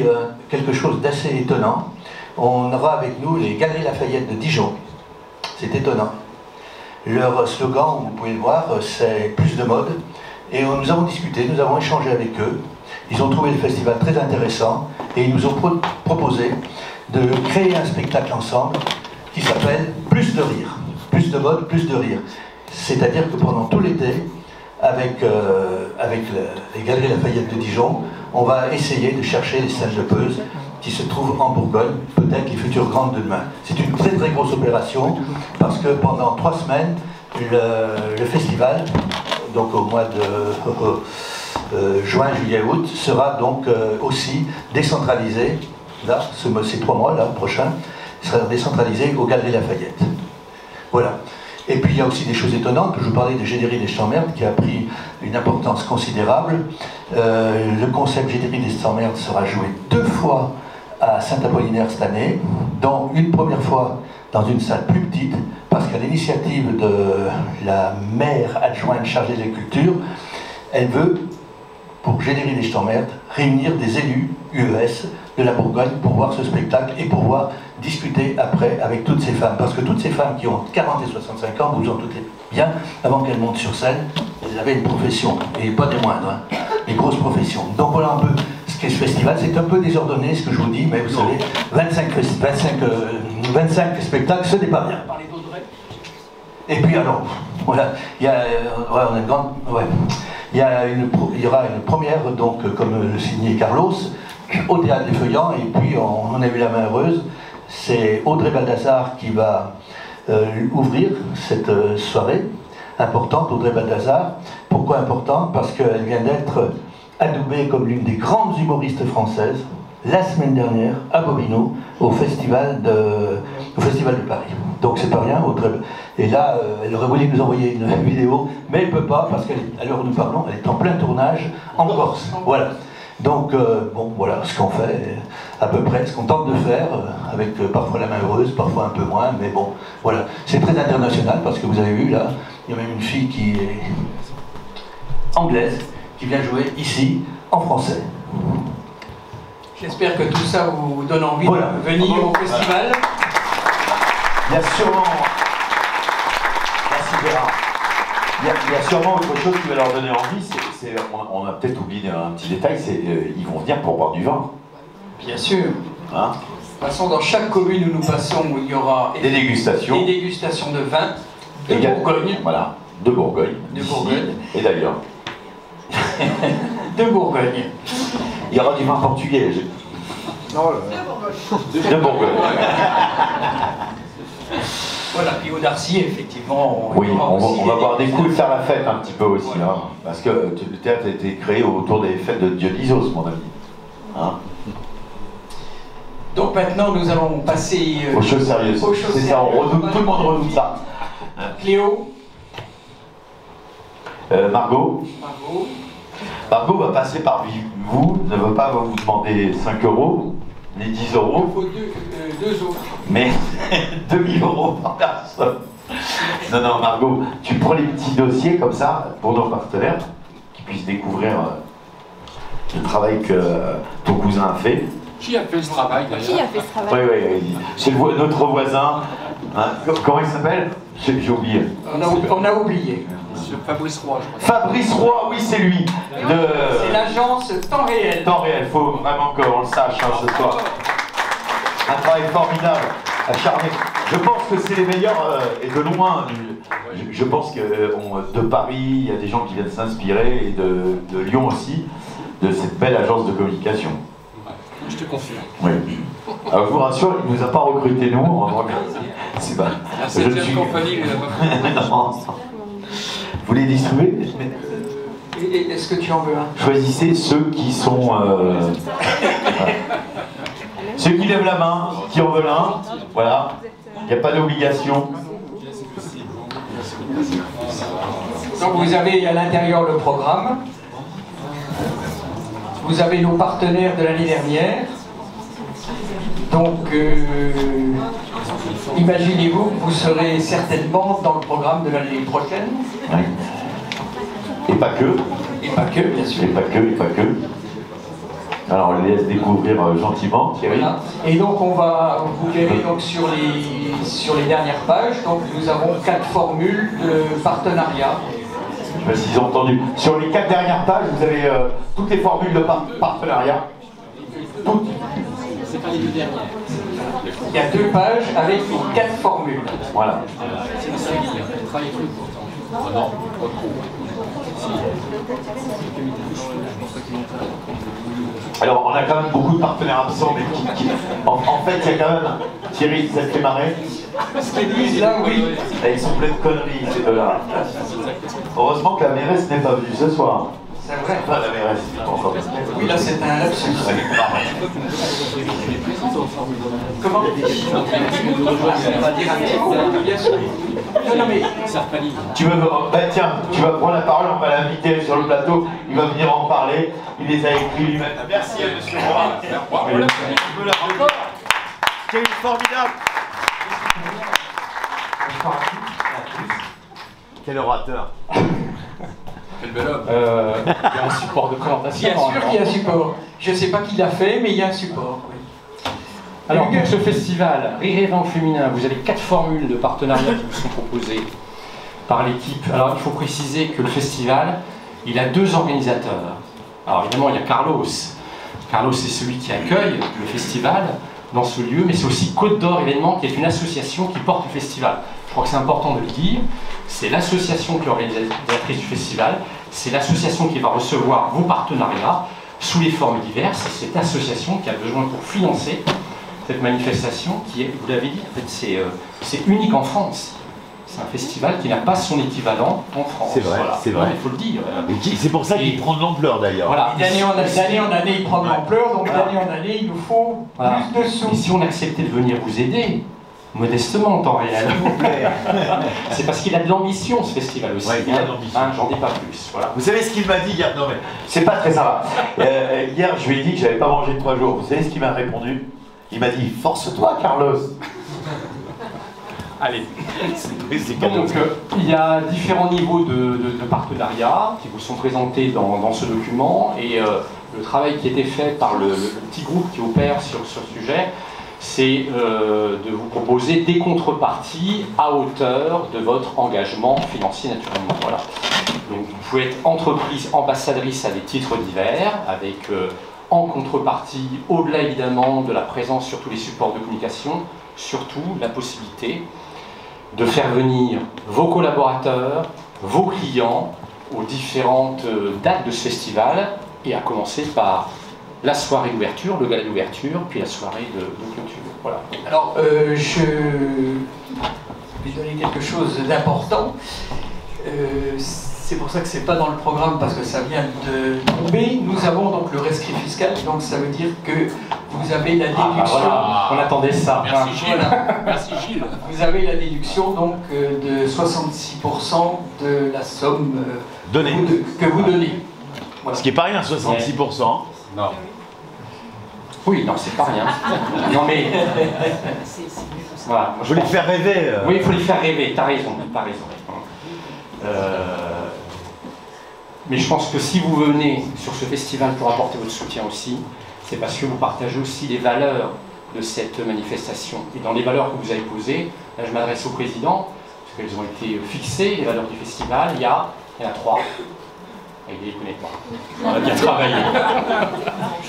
quelque chose d'assez étonnant. On aura avec nous les Galeries Lafayette de Dijon. C'est étonnant. Leur slogan, vous pouvez le voir, c'est « Plus de mode ». Et nous avons discuté, nous avons échangé avec eux. Ils ont trouvé le festival très intéressant et ils nous ont proposé de créer un spectacle ensemble qui s'appelle « Plus de rire ». Plus de mode, plus de rire. C'est-à-dire que pendant tout l'été, avec les Galeries Lafayette de Dijon, on va essayer de chercher les salles de Peuze qui se trouvent en Bourgogne, peut-être les futures grandes de demain. C'est une très très grosse opération parce que pendant 3 semaines, le festival, donc au mois de juin, juillet, août, sera donc aussi décentralisé, là, ces 3 mois, là, prochain, sera décentralisé aux Galeries Lafayette. Voilà. Et puis il y a aussi des choses étonnantes, je vous parlais de J'ai des rides et je t'emmerde qui a pris une importance considérable. Le concept J'ai des rides et je t'emmerde sera joué 2 fois à Saint-Apollinaire cette année, dont une première fois dans une salle plus petite, parce qu'à l'initiative de la maire adjointe chargée de la culture, elle veut, pour J'ai des rides et je t'emmerde, réunir des élus UES de la Bourgogne pour voir ce spectacle et pour pouvoir discuter après avec toutes ces femmes. Parce que toutes ces femmes qui ont 40 et 65 ans, vous vous en doutez bien, avant qu'elles montent sur scène, elles avaient une profession, et pas des moindres, hein, des grosses professions. Donc voilà un peu ce qu'est ce festival. C'est un peu désordonné ce que je vous dis, mais vous savez, 25 spectacles, ce n'est pas bien. Et puis alors, voilà, il y a, on a une grande, il y aura une première, donc comme le signait Carlos, au Théâtre des Feuillants, et puis on a eu la main heureuse, c'est Audrey Baldassar qui va ouvrir cette soirée importante, Audrey Baldassar. Pourquoi importante? Parce qu'elle vient d'être adoubée comme l'une des grandes humoristes françaises, la semaine dernière, à Bobino, au Festival de Paris. Donc c'est pas rien, Audrey. Et là, elle aurait voulu nous envoyer une vidéo, mais elle ne peut pas, parce qu'à l'heure où nous parlons, elle est en plein tournage en Corse. Voilà. Donc, bon, voilà ce qu'on fait, à peu près, ce qu'on tente de faire, avec parfois la main heureuse, parfois un peu moins, mais bon, voilà. C'est très international, parce que vous avez vu, là, il y a même une fille qui est anglaise, qui vient jouer ici, en français. J'espère que tout ça vous donne envie de venir au festival. Il y a sûrement... Merci Gérard. Il y a sûrement autre chose qui va leur donner envie, on a peut-être oublié un petit détail, c'est ils vont venir pour boire du vin. Bien sûr. Hein? De toute façon, dans chaque commune où nous passons, il y aura des dégustations de vin de Bourgogne. Voilà, de Bourgogne. De Bourgogne. Et d'ailleurs. De Bourgogne. Il y aura du vin portugais. Non, de Bourgogne. Voilà, puis au Darcy, effectivement, oui, on va boire des coups et faire la fête un petit peu aussi, voilà. Hein, parce que le théâtre a été créé autour des fêtes de Dionysos, mon ami. Hein? Donc maintenant, nous allons passer aux choses sérieuses. C'est ça, tout le monde redoute ça. Cléo. Margot. Margot va passer par vous, ne va pas vous demander 5 €. Les 10 €. Il faut deux autres. Mais 2000 € par personne. Non, Margot, tu prends les petits dossiers comme ça pour nos partenaires qui puissent découvrir le travail que ton cousin a fait. Qui a fait ce travail d'ailleurs? Qui a fait ce travail? Oui, c'est notre voisin. Hein, comment il s'appelle? J'ai oublié. On a oublié. Fabrice Roy, je crois. Fabrice Roy, oui, c'est lui. C'est l'agence Temps Réel. Temps Réel, faut vraiment qu'on le sache ce soir. Un travail formidable, acharné. Je pense que c'est les meilleurs, et de loin. Je pense que de Paris, il y a des gens qui viennent s'inspirer, et de Lyon aussi, de cette belle agence de communication. Je te confirme. Oui. Alors, je vous rassure, il ne nous a pas recruté nous. C'est pas. La 7e compagnie, il n'a pas non. Vous les distribuez? Est-ce que tu en veux un? Choisissez ceux qui sont... voilà. Ceux qui lèvent la main, qui en veulent un. Voilà. Il n'y a pas d'obligation. Donc vous avez à l'intérieur le programme. Vous avez nos partenaires de l'année dernière. Donc, imaginez-vous que vous serez certainement dans le programme de l'année prochaine. Oui. Et pas que. Et pas que, bien sûr. Et pas que. Alors, on les laisse découvrir gentiment, Thierry. Voilà. Et donc, vous verrez donc sur les dernières pages, donc nous avons 4 formules de partenariat. Je ne sais pas s'ils ont entendu. Sur les 4 dernières pages, vous avez toutes les formules de partenariat. Toutes. C'est pas les 2 dernières. Il y a 2 pages avec les 4 formules. Voilà. C'est ça, il travaille plus pourtant. Non, pas trop. Alors, on a quand même beaucoup de partenaires absents, mais en fait, il y a quand même... Thierry, ça te fait marrer? Ce qu'ils disent là, oui. Et ils sont pleins de conneries, ces deux-là. Heureusement que la mairesse n'est pas venue ce soir. C'est vrai. Enfin, la mairesse, encore. Oui, là, c'est un lapsus. Comment? On va dire un petit mot, bien sûr. Non, mais... Tu veux... tiens, tu vas prendre la parole, on va l'inviter sur le plateau, il va venir en parler, il les a écrits lui-même. Merci à monsieur Roy. On peut l'applaudir. C'est formidable. Quel orateur. Quel bel homme. Il y a un support de présentation. Bien sûr qu'il y a un support. Je ne sais pas qui l'a fait, mais il y a un support. Oui. Alors, pour ce festival, Rire et Vin au féminin, vous avez 4 formules de partenariat qui vous sont proposées par l'équipe. Alors, il faut préciser que le festival, il a 2 organisateurs. Alors, évidemment, il y a Carlos. Carlos, c'est celui qui accueille le festival dans ce lieu, mais c'est aussi Côte d'Or Événements, qui est une association qui porte le festival. Je crois que c'est important de le dire. C'est l'association qui est organisatrice du festival. C'est l'association qui va recevoir vos partenariats sous les formes diverses. C'est cette association qui a besoin pour financer cette manifestation qui est, vous l'avez dit, en fait, c'est unique en France. C'est un festival qui n'a pas son équivalent en France. C'est vrai, voilà. c'est vrai. Il faut le dire. C'est pour ça qu'il prend de l'ampleur d'ailleurs. Voilà. D'année en année, il prend de l'ampleur, donc d'année en année, il nous faut plus de sous. Et si on acceptait de venir vous aider, modestement en temps réel, c'est parce qu'il a de l'ambition ce festival aussi. Ouais, il a de l'ambition. J'en dis pas plus. Voilà. Vous savez ce qu'il m'a dit hier? Non mais c'est pas très sympa. Hier, je lui ai dit que j'avais pas mangé 3 jours. Vous savez ce qu'il m'a répondu? Il m'a dit, force-toi Carlos. Allez. Donc, il y a différents niveaux de partenariat qui vous sont présentés dans ce document, et le travail qui a été fait par le petit groupe qui opère sur ce sujet, c'est de vous proposer des contreparties à hauteur de votre engagement financier naturellement. Voilà. Donc, vous pouvez être entreprise ambassadrice à des titres divers, avec en contrepartie, au-delà évidemment de la présence sur tous les supports de communication, surtout la possibilité de faire venir vos collaborateurs, vos clients aux différentes dates de ce festival, et à commencer par la soirée d'ouverture, le gala d'ouverture, puis la soirée de clôture. Voilà. Alors, je vais donner quelque chose d'important. C'est pour ça que c'est pas dans le programme, parce que ça vient de tomber. Nous avons donc le rescrit fiscal, donc ça veut dire que vous avez la déduction. Voilà. On attendait ça. Merci Gilles. Voilà. Merci Gilles. Vous avez la déduction donc de 66% de la somme que vous donnez. Voilà. Ce qui n'est pas rien, 66%. Non. Oui, non, c'est pas rien. Non mais. Voilà. Je voulais faire rêver. Oui, il faut les faire rêver. T'as raison. Mais je pense que si vous venez sur ce festival pour apporter votre soutien aussi, c'est parce que vous partagez aussi les valeurs de cette manifestation. Et dans les valeurs que vous avez posées, là je m'adresse au président, puisqu'elles ont été fixées, les valeurs du festival. Il y en a 3. Et il les connaît pas. On a bien travaillé.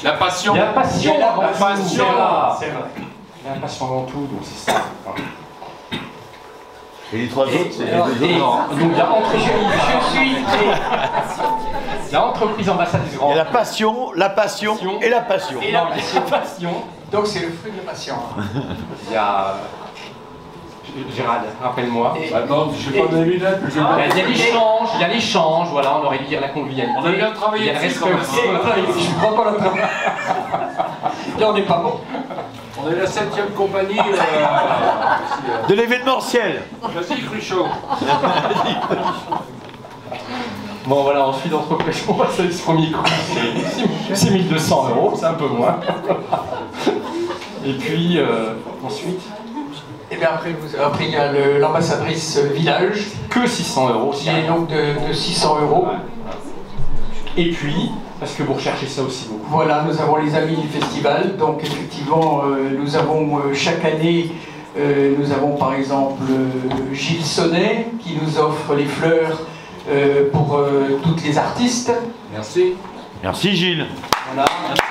La passion. La passion avant tout. C'est vrai. La passion avant tout, donc c'est ça. Et les 3 autres, c'est les 2 autres. Donc il y a l'entreprise ambassadrice Grand. Il y a la passion et la passion. Et la passion. Donc c'est le fruit de la passion. Il y a Gérald, rappelle-moi. Non, je n'ai pas mes lunettes. Il y a l'échange, voilà, on aurait dû dire la convivialité. On a bien travaillé. Il y a le respect aussi. Je crois pas la travail. Là, on n'est pas bon. On est la 7e compagnie de l'événementiel. Vas-y, Cruchot. Bon, voilà, ensuite, d'entreprise, on va saluer ce premier coup. C'est 1200 €, c'est un peu moins. Et puis, ensuite. Et bien après, il y a l'ambassadrice village. Que 600 €. Qui est donc de 600 €. Et puis, parce que vous recherchez ça aussi beaucoup. Voilà, nous avons les amis du festival. Donc effectivement, nous avons chaque année, nous avons par exemple Gilles Sonnet qui nous offre les fleurs pour toutes les artistes. Merci. Merci Gilles. Voilà. Merci.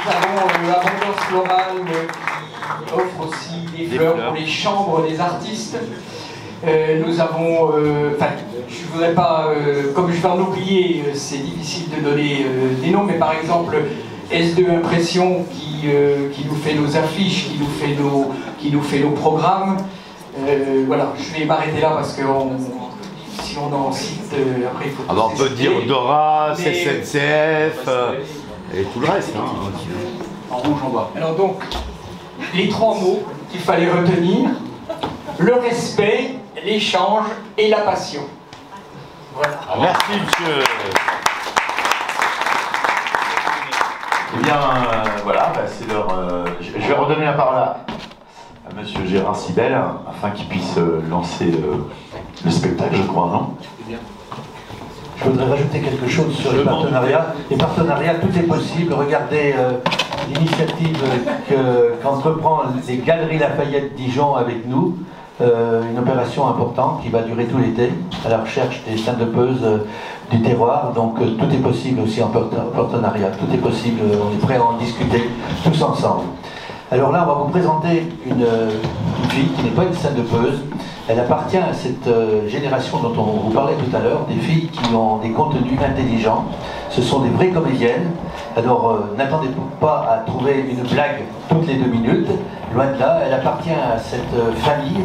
Nous avons l'Abondance Florale qui offre aussi des fleurs pour les chambres des artistes. Nous avons, je voudrais pas, comme je vais en oublier, c'est difficile de donner des noms, mais par exemple S2 Impression qui nous fait nos affiches, qui nous fait nos programmes. Voilà, je vais m'arrêter là parce que si on en cite, après il faut. Alors on peut dire Dora, SNCF et tout le reste. Hein. En rouge en bas. Alors donc, les 3 mots qu'il fallait retenir, le respect, l'échange et la passion. Voilà. Merci monsieur. Eh bien voilà, c'est l'heure. Je vais redonner la parole à monsieur Gérard Sibel afin qu'il puisse lancer le spectacle, je crois, non? Je voudrais rajouter quelque chose sur les partenariats. Les partenariats, tout est possible. Regardez l'initiative qu'entreprend les Galeries Lafayette Dijon avec nous. Une opération importante qui va durer tout l'été à la recherche des stand-upeuses du terroir. Donc tout est possible aussi en partenariat. Tout est possible. On est prêt à en discuter tous ensemble. Alors là, on va vous présenter une fille qui n'est pas une stand-upeuse. Elle appartient à cette génération dont on vous parlait tout à l'heure, des filles qui ont des contenus intelligents. Ce sont des vraies comédiennes. Alors n'attendez pas à trouver une blague toutes les 2 minutes. Loin de là, elle appartient à cette famille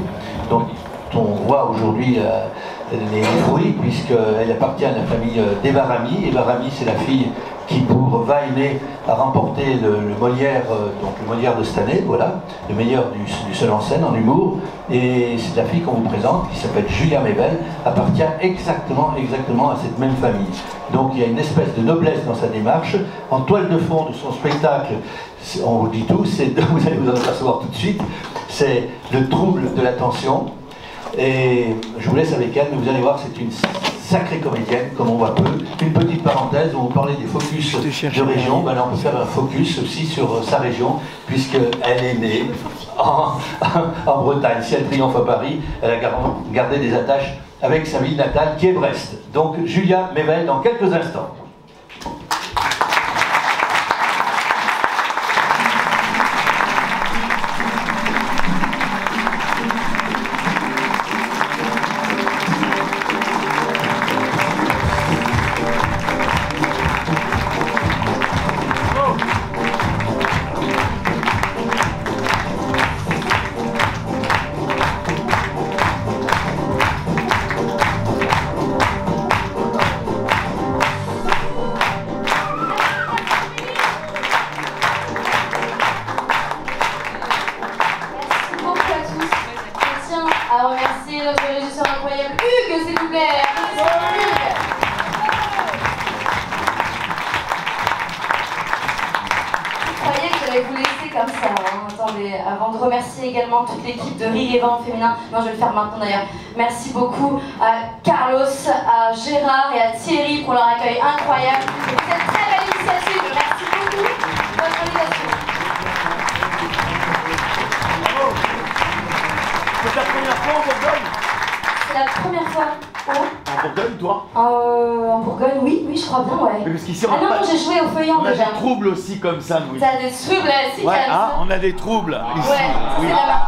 dont on voit aujourd'hui les fruits, puisqu'elle appartient à la famille d'Eva Rami. Eva Rami, c'est la fille qui, pour Va aimer, a remporté le Molière, donc le Molière de cette année, voilà, le meilleur du seul en scène en humour. Et c'est la fille qu'on vous présente, qui s'appelle Julia Mével, appartient exactement à cette même famille. Donc il y a une espèce de noblesse dans sa démarche. En toile de fond de son spectacle, on vous dit tout, vous allez vous en apercevoir tout de suite, c'est le trouble de l'attention. Et je vous laisse avec elle, mais vous allez voir, c'est une sacrée comédienne, comme on voit peu. Une petite parenthèse, où on parlait des focus de région, ben là on peut faire un focus aussi sur sa région, puisqu'elle est née en Bretagne. Si elle triomphe à Paris, elle a gardé des attaches avec sa ville natale qui est Brest. Donc Julia Mével dans quelques instants. Toute l'équipe de Rire et Vent féminin. Non, je vais le faire maintenant d'ailleurs. Merci beaucoup à Carlos, à Gérard et à Thierry pour leur accueil incroyable et pour cette très belle initiative. Merci beaucoup de votre invitation. C'est la première fois toi? En Bourgogne, oui, je crois bien, ouais. Mais parce qu'ici, ah non, j'ai joué au Feuillant déjà. On a des troubles aussi comme ça, nous. T'as des troubles là, si, ouais, on a des troubles ici. Ouais, oui. c'est là-bas.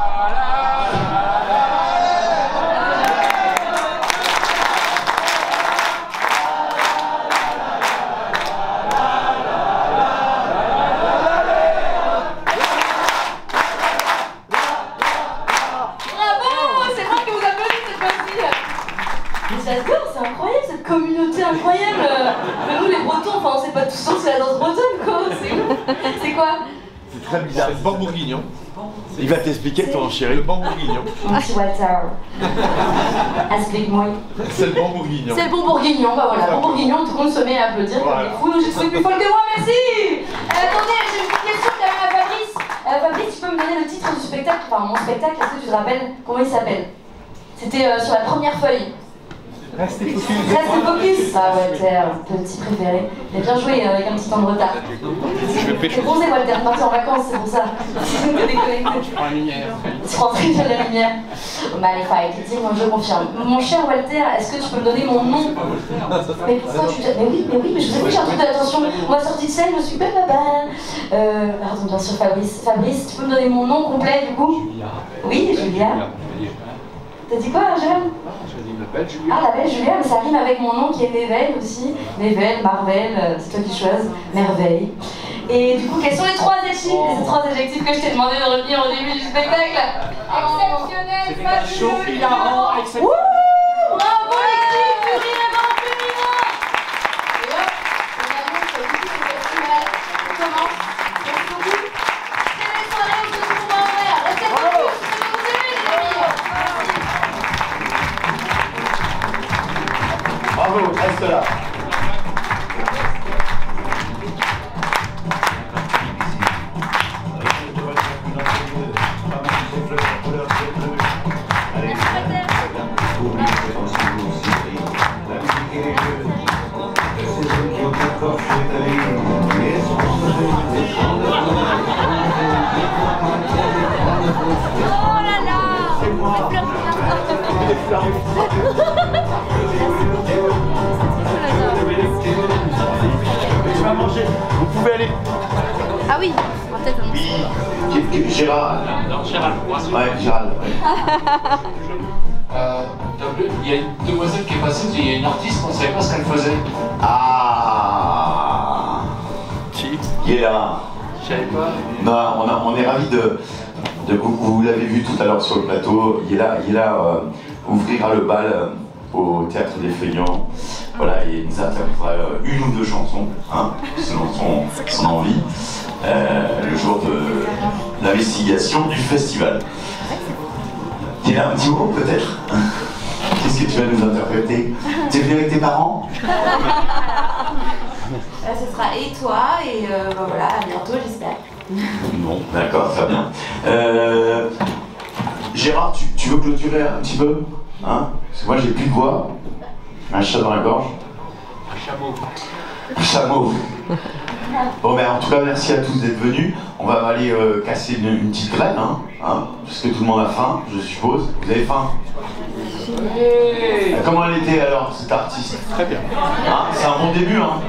J'adore, c'est incroyable cette communauté incroyable. Mais nous les Bretons, enfin on sait pas tous c'est la danse bretonne quoi. C'est quoi? C'est très bizarre. C'est le bon bourguignon. Il va t'expliquer ton chéri. Le bon bourguignon. Monsieur Walter. Explique-moi. C'est le bon bourguignon. C'est le bon bourguignon, bah voilà, bon bourguignon, tout le monde se met à applaudir comme des fous. J'ai trouvé plus folle que moi, merci. Attendez, j'ai une petite question quand même à Fabrice. Fabrice, tu peux me donner le titre du spectacle, enfin mon spectacle, est-ce que tu te rappelles comment il s'appelle? C'était sur la première feuille. Restez focus. Restez focus. Ah Walter, petit préféré. Il a bien joué avec un petit temps de retard. C'est bronzé Walter, parti en vacances, c'est pour ça. Tu prends la lumière. Tu prends très bien la lumière. Magnifique, dis-moi, je confirme. Mon cher Walter, est-ce que tu peux me donner mon nom? Mais pourquoi tu dis... Mais oui, mais je vous ai dit, j'ai un truc d'attention. Moi, sortie de scène, je suis belle là-bas. Pardon, bien sûr, Fabrice. Fabrice, tu peux me donner mon nom complet du coup? Julia. Oui, Julia. T'as dit quoi, Jérôme? La belle Julia. Ah, la belle Julia, mais ça rime avec mon nom qui est Nével aussi. Nével, Marvel, c'est toi qui choisis. Merveille. Et du coup, quels sont les trois adjectifs que je t'ai demandé de retenir au début du spectacle? Exceptionnel, fabuleux, hilarant, exceptionnel. Bravo l'équipe du Rire et Vin féminin. Et hop, on annonce du coup ce festival. On commence. Merci beaucoup. C'est les soirées où je suis tombée en mer. Restez focus, je vais vous aimer les amis. Bravo, reste là. Oh là là. Tu vas manger. Vous pouvez aller. Ah oui, on va peut-être Oui. Gérald. Non, Gérald. Ouais, Gérald. Il y a une demoiselle qui est passée, il y a une artiste, on ne savait pas ce qu'elle faisait. Ah. Qui est là? Je savais pas. Non, on est ravis de vous l'avez vu tout à l'heure sur le plateau, il est là ouvrira le bal au Théâtre des Feuillants. Voilà, et il nous interprétera une ou deux chansons, hein, selon son envie, le jour de l'investigation du festival. Il y a un petit mot peut-être? Qu'est-ce que tu vas nous interpréter? Tu es venu avec tes parents? Ce sera et toi, et voilà, à bientôt j'espère. Bon, d'accord, très bien. Gérard, tu veux clôturer un petit peu, hein? Parce que moi j'ai plus de voix, un chat dans la gorge. Un chameau. Bon, mais en tout cas, merci à tous d'être venus. On va aller casser une petite graine, hein, parce que tout le monde a faim, je suppose. Vous avez faim? Comment elle était alors, cette artiste? Très bien. Hein, c'est un bon début, hein?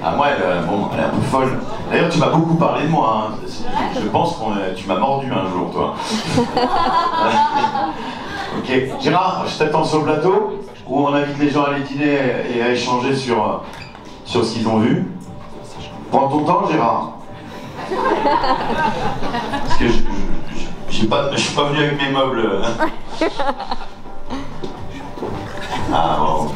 Ah, moi, elle est un peu folle. D'ailleurs, tu m'as beaucoup parlé de moi. Hein. Je pense que tu m'as mordu un jour, toi. Ok. Gérard, je t'attends sur le plateau, où on invite les gens à aller dîner et à échanger sur ce qu'ils ont vu. Prends ton temps, Gérard. Parce que je suis pas venu avec mes meubles. Ah bon.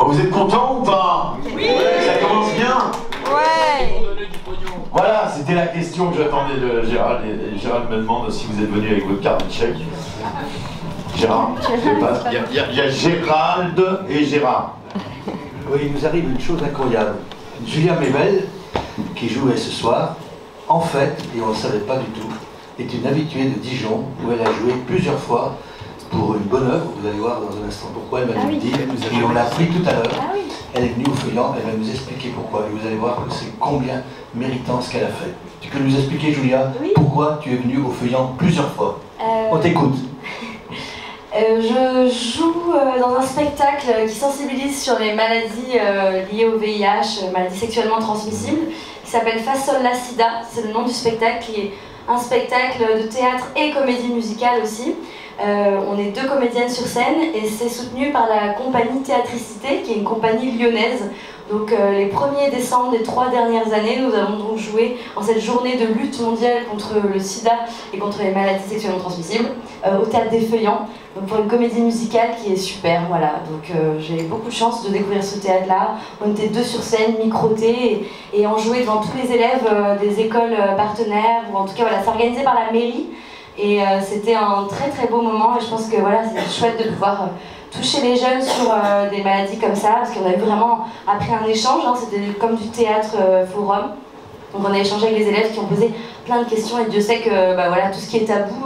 Oh, vous êtes content ou pas? Oui. Ça commence bien? Ouais. Voilà, c'était la question que j'attendais de Gérald. Et Gérald me demande si vous êtes venu avec votre carte de chèque. Gérard, il y a Gérald et Gérard. Oui, il nous arrive une chose incroyable. Julia Mével, qui jouait ce soir, en fait, et on ne le savait pas du tout, est une habituée de Dijon, où elle a joué plusieurs fois pour une bonne œuvre. Vous allez voir dans un instant pourquoi, elle m'a dit, et on l'a appris tout à l'heure. Elle est venue au Feuillant, elle va nous expliquer pourquoi, et vous allez voir que c'est combien méritant ce qu'elle a fait. Tu peux nous expliquer, Julia, pourquoi tu es venue au Feuillant plusieurs fois? On t'écoute. Je joue dans un spectacle qui sensibilise sur les maladies liées au VIH, maladies sexuellement transmissibles, qui s'appelle Fa Sol La Sida. C'est le nom du spectacle, qui est un spectacle de théâtre et comédie musicale aussi. On est 2 comédiennes sur scène et c'est soutenu par la compagnie Théatricité, qui est une compagnie lyonnaise. Donc les 1er décembre des 3 dernières années, nous avons donc joué en cette journée de lutte mondiale contre le sida et contre les maladies sexuellement transmissibles au Théâtre des Feuillants, donc pour une comédie musicale qui est super, voilà. Donc j'ai eu beaucoup de chance de découvrir ce théâtre-là. On était 2 sur scène, microtés, et on jouait devant tous les élèves des écoles partenaires, ou en tout cas voilà, c'est organisé par la mairie. Et c'était un très très beau moment, et je pense que voilà, c'est chouette de pouvoir toucher les jeunes sur des maladies comme ça, parce qu'on a vraiment appris un échange, hein, c'était comme du théâtre forum. Donc on a échangé avec les élèves qui ont posé plein de questions, et Dieu sait que bah, voilà, tout ce qui est tabou,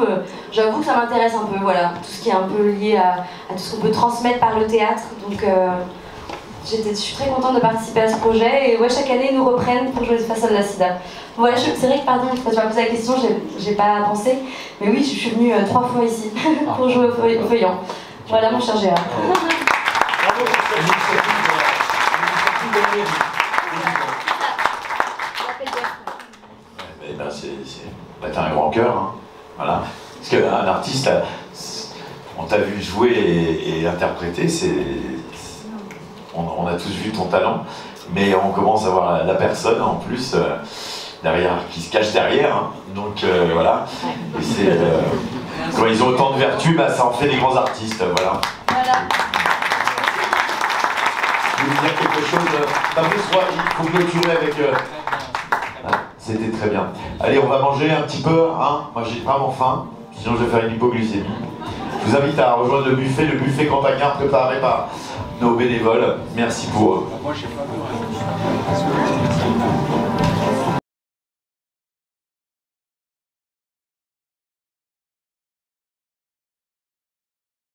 j'avoue que ça m'intéresse un peu, voilà, tout ce qui est un peu lié à tout ce qu'on peut transmettre par le théâtre. Donc je suis très contente de participer à ce projet, et ouais, chaque année ils nous reprennent pour jouer Fa Sol La Sida. Voilà, c'est vrai que pardon, quand tu m'as posé la question, j'ai pas pensé, mais oui, je suis venue 3 fois ici pour jouer au Feuillant. Voilà mon cher Gérard. T'as un grand cœur, hein. Voilà. Parce qu'un artiste, on t'a vu jouer et interpréter, on a tous vu ton talent, mais on commence à voir la personne en plus derrière, qui se cache derrière, hein. Donc voilà. Et quand ils ont autant de vertus, bah, ça en fait des grands artistes, voilà. Je veux dire quelque chose. Il faut clôturer avec. C'était très bien. Allez, on va manger un petit peu, hein. Moi j'ai vraiment faim, sinon je vais faire une hypoglycémie. Je vous invite à rejoindre le buffet campagnard préparé par nos bénévoles. Merci pour eux. Moi, j'ai pas